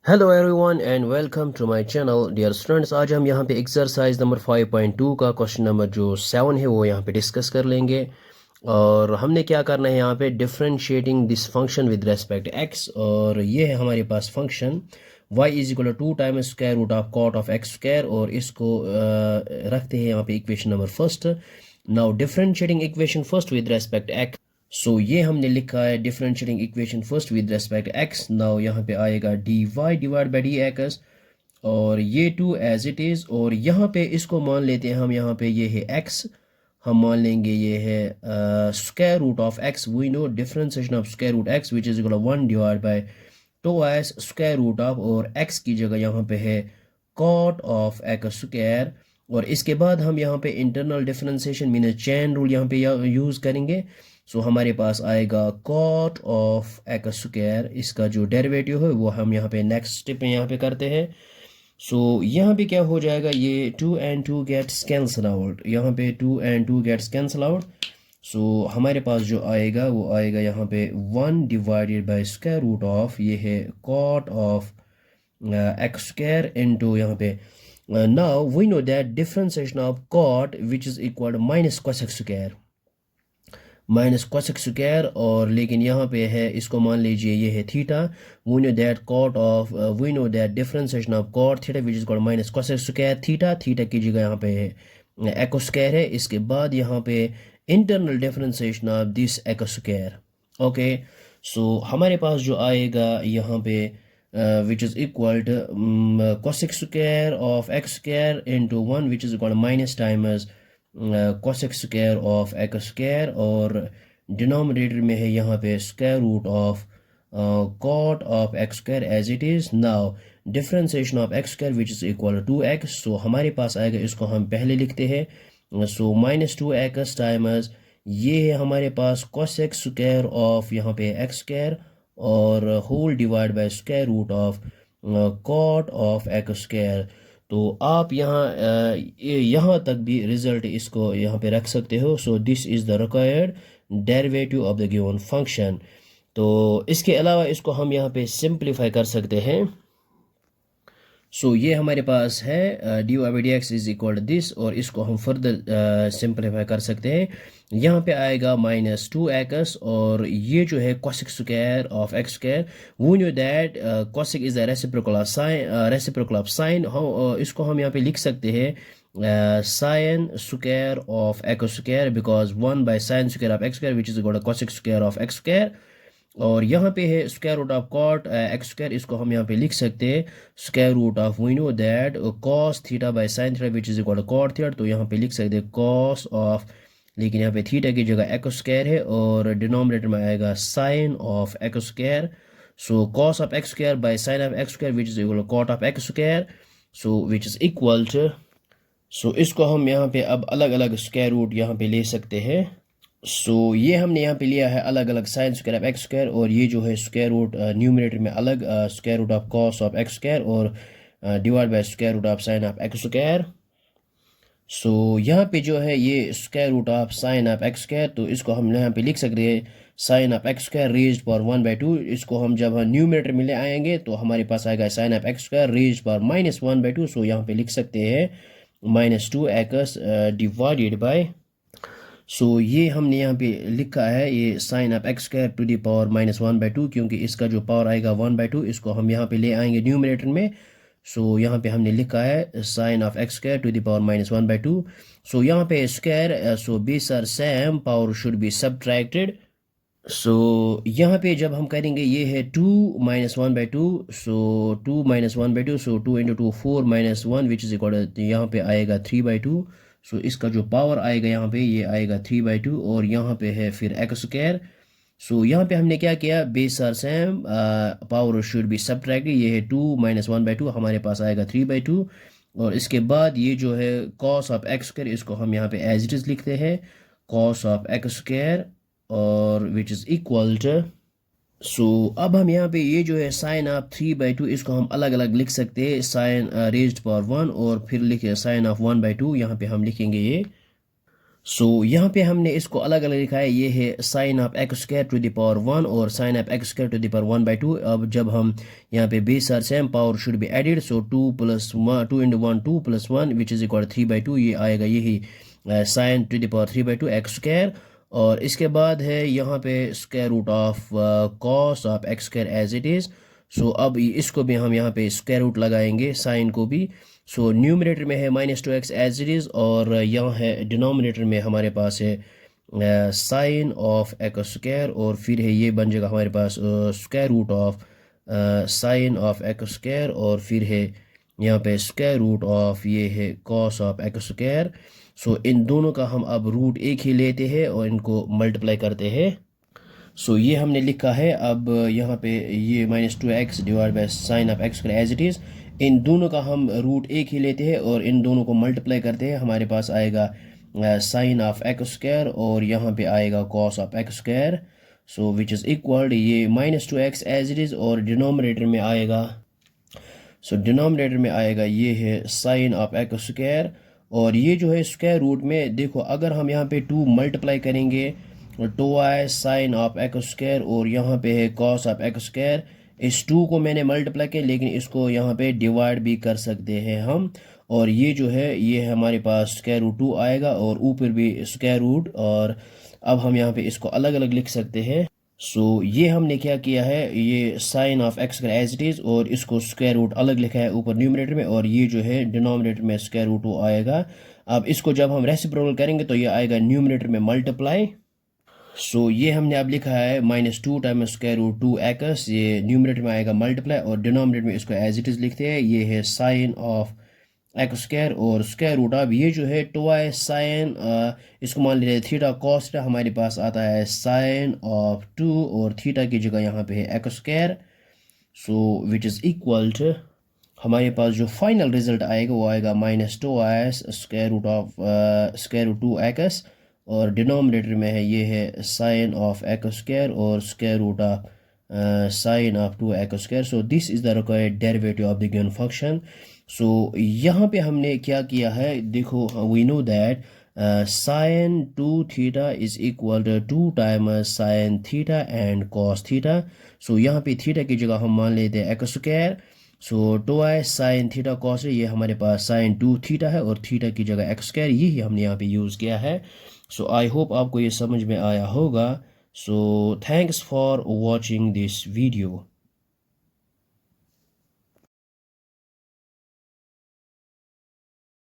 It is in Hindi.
Hello everyone and welcome to my channel dear students. आज हम यहाँ पे एक्सरसाइज नंबर 5.2 का क्वेश्चन नंबर जो 7 है वो यहाँ पे डिस्कस कर लेंगे। और हमने क्या करना है यहाँ पे differentiating this function with respect x. और ये है हमारे पास function y is equal to 2 times square root of cot of x square. और इसको रखते हैं यहाँ पे equation number first. Now differentiating equation first with respect x. So ये हमने लिखा है differentiating equation first with respect x. Now यहाँ पे आएगा d y divide by D x और ये टू एज इट इज़। और यहाँ पे इसको मान लेते हैं हम, यहाँ पे ये है एक्स, हम मान लेंगे ये है square root of X. We know differentiation of square root X which is equal 1 divide by two as square root of, और एक्स की जगह यहाँ पे है कॉट ऑफ एक्स स्क्वायर। और इसके बाद हम यहाँ पे internal differentiation mean chain rule यहाँ पे यूज़ करेंगे। सो हमारे पास आएगा कॉट ऑफ एक्स स्क्वायर, इसका जो डेरिवेटिव है वो हम यहाँ पे नेक्स्ट स्टेप में यहाँ पे करते हैं। सो यहाँ पे क्या हो जाएगा, ये 2 and 2 गेट्स कैंसल आउट, यहाँ पे 2 and 2 gets cancel out. So हमारे पास जो आएगा वो आएगा यहाँ पे 1 divided by square root of, ये है cot of x square into यहाँ पे now we know that differentiation of cot which is equal minus cos X square, minus cosec square. और लेकिन यहाँ पे है, इसको मान लीजिए ये है theta. We know that cot of, we know that differentiation of cot theta which is called minus cosec square theta. Theta की जगह यहाँ पे है एको स्क्वायर है। इसके बाद यहाँ पे इंटरनल डिफरेंशिएशन ऑफ दिस एको स्क्वायर। ओके, सो हमारे पास जो आएगा यहाँ पे which is equal to cosec square of x square into 1 which is equal minus times cosec square of x square. और डिनोमिनेटर में है यहाँ पे square root of cot of x square as it is. Now differentiation of x square which is equal to x. So हमारे पास आएगा, इसको हम पहले लिखते हैं। सो माइनस 2x टाइम्स ये है हमारे पास cosec स्क्वायर ऑफ यहाँ पे एक्स स्क्वायर और whole divide by square root of cot of x square. तो आप यहाँ तक भी रिजल्ट इसको यहाँ पे रख सकते हो। So this is the required derivative of the given function. तो इसके अलावा इसको हम यहाँ पे सिंप्लीफाई कर सकते हैं। सो ये हमारे पास है D Y by D X is equal to this, और इसको हम फर्दर सिंप्लीफाई कर सकते हैं। यहाँ पे आएगा माइनस 2x, और ये जो है cosec square of x square. We know that cosec is the reciprocal of sine, reciprocal of sine. इसको हम यहाँ पे लिख सकते हैं sine square of x square because 1 by sine square of x square which is equal to cosec square of x square. और यहाँ पे है square root of cot X square, इसको हम यहाँ पे लिख सकते हैं square root of, we know that cos theta by sine theta which is equal to cot theta. तो यहाँ पे लिख सकते हैं कॉस ऑफ, लेकिन यहाँ पे थीटा की जगह एक्स स्क्वायर है और डिनोमिनेटर में आएगा sine of x square. So cos of x square by sine of x square which is equal to cot of x square, so which is equal to. So इसको हम यहाँ पे अब अलग अलग स्क्वायर रूट यहाँ पे ले सकते हैं। सो ये हमने यहाँ पे लिया है अलग अलग sine square of x square, और ये जो है स्क्वायर रूट न्यूमरेटर में अलग square root of cos of x square और divide by square root of sine of x square. So यहाँ पे जो है ये square root of sine of x square, तो इसको हम यहाँ पे लिख सकते हैं sine of x square raised power 1/2। इसको हम जब न्यूमरेटर में ले आएंगे तो हमारे पास आएगा sine of x square raised power minus 1/2। So यहाँ पे लिख सकते हैं माइनस 2x डिवाइडेड बाय, सो ये हमने यहाँ पे लिखा है ये sine of x square to the power minus 1/2, क्योंकि इसका जो पावर आएगा 1/2 इसको हम यहाँ पे ले आएंगे न्यूमरेटर में। सो यहाँ पे हमने लिखा है sine of x square to the power minus 1/2। So यहाँ पे square, so base are same, power should be subtracted. So यहाँ पे जब हम करेंगे ये है 2 minus 1/2, so 2 minus 1/2, so 2 into 2 4 minus 1 which is equal, यहाँ पे आएगा 3/2। सो इसका जो पावर आएगा यहाँ पे ये आएगा 3/2, और यहाँ पे है फिर एक्स स्क्वायर। सो यहाँ पे हमने क्या किया, base are same, power should be subtracted. ये है 2 माइनस 1/2, हमारे पास आएगा 3/2। और इसके बाद ये जो है कॉस ऑफ एक्स स्क्वायर, इसको हम यहाँ पे एज इट इज लिखते हैं कॉस ऑफ एक्स स्क्वायर और विच इज़ इक्वल टू। सो अब हम यहाँ पे ये जो है साइन ऑफ 3/2 इसको हम अलग अलग लिख सकते हैं, साइन रेज्ड पावर 1 और फिर लिखे साइन ऑफ 1/2, यहाँ पे हम लिखेंगे ये। यहाँ पे हमने इसको अलग अलग लिखा है, ये है sine of x square to the power 1 और sine of x square to the power 1/2। अब जब हम यहाँ पे base are same, power should be added, so 2 + 1 2 × 1 2 + 1 which is equal 3/2, ये आएगा यही sine to the power 3/2 x square. और इसके बाद है यहाँ पे square root of cos of x square as it is. अब इसको भी हम यहाँ पे स्क्वायर रूट लगाएंगे, साइन को भी। न्यूमरेटर में है -2x एज इट इज़, और यहाँ है डिनोमिनेटर में हमारे पास है साइन ऑफ एक्स स्क्वायर, और फिर है ये बन जाएगा हमारे पास square root of sine of x square, और फिर है यहाँ पे स्क्वायर रूट ऑफ ये है कॉस ऑफ एक्स स्क्वायर। इन दोनों का हम अब रूट एक ही लेते हैं और इनको मल्टीप्लाई करते हैं। ये हमने लिखा है। अब यहाँ पे ये -2x divide by sine of x square as it is, इन दोनों का हम रूट एक ही लेते हैं और इन दोनों को मल्टीप्लाई करते हैं। हमारे पास आएगा साइन ऑफ एक्स स्क्वायर और यहाँ पे आएगा cos of x square, which is equal ये -2x एज इट इज़, और डिनोमिनेटर में आएगा ये है साइन ऑफ एक्स स्क्वायर। और ये जो है स्क्वायर रूट में देखो, अगर हम यहाँ पे 2 मल्टीप्लाई करेंगे 2y sign of x square, और यहाँ पे है कॉस ऑफ एक्स स्क्वायर। इस 2 को मैंने मल्टीप्लाई किया, लेकिन इसको यहाँ पे डिवाइड भी कर सकते हैं हम। और ये जो है ये हमारे पास स्क्वायर रूट 2 आएगा और ऊपर भी स्क्वायर रूट। और अब हम यहाँ पे इसको अलग अलग लिख सकते हैं। ये हमने क्या किया है, ये sine of x square as it is, और इसको स्क्वायर रूट अलग लिखा है ऊपर न्यूमरेटर में, और ये जो है डिनोमिनेटर में स्क्वायर रूट 2 आएगा। अब इसको जब हम रेसिप्रोकल करेंगे तो ये आएगा न्यूमरेटर में मल्टीप्लाई। ये हमने अब लिखा है -2 टाइम्स स्क्वायर रूट 2x, ये न्यूमरेटर में आएगा मल्टीप्लाई, और डिनोमिनेटर में इसको एज इट इज़ लिखते हैं, ये है साइन ऑफ एक्स स्क्वायर और स्क्वायर रूट। अब ये जो है 2y साइन, इसको मान लीजिए थीटा कॉस थीटा, हमारे पास आता है साइन ऑफ 2, और थीटा की जगह यहाँ पे है x square, which is equal to हमारे पास जो फाइनल रिजल्ट आएगा वो आएगा -2y square root of square root 2x, और डिनोमिनेटर में है ये है साइन ऑफ एक्स स्क्वायर और square root of sine of 2x square. This is the required derivative of the given function. यहाँ पे हमने क्या किया है, देखो we know that sine 2 theta is equal to 2 times sine theta and cos theta. यहाँ पे थीटा की जगह हम मान लेते हैं x square. 2y sine theta cos, ये हमारे पास साइन 2 थीटा है, और थीटा की जगह एक्स स्क्वायर, यही हमने यहाँ पे यूज़ किया है। आई होप आपको ये समझ में आया होगा। Thanks for watching this video.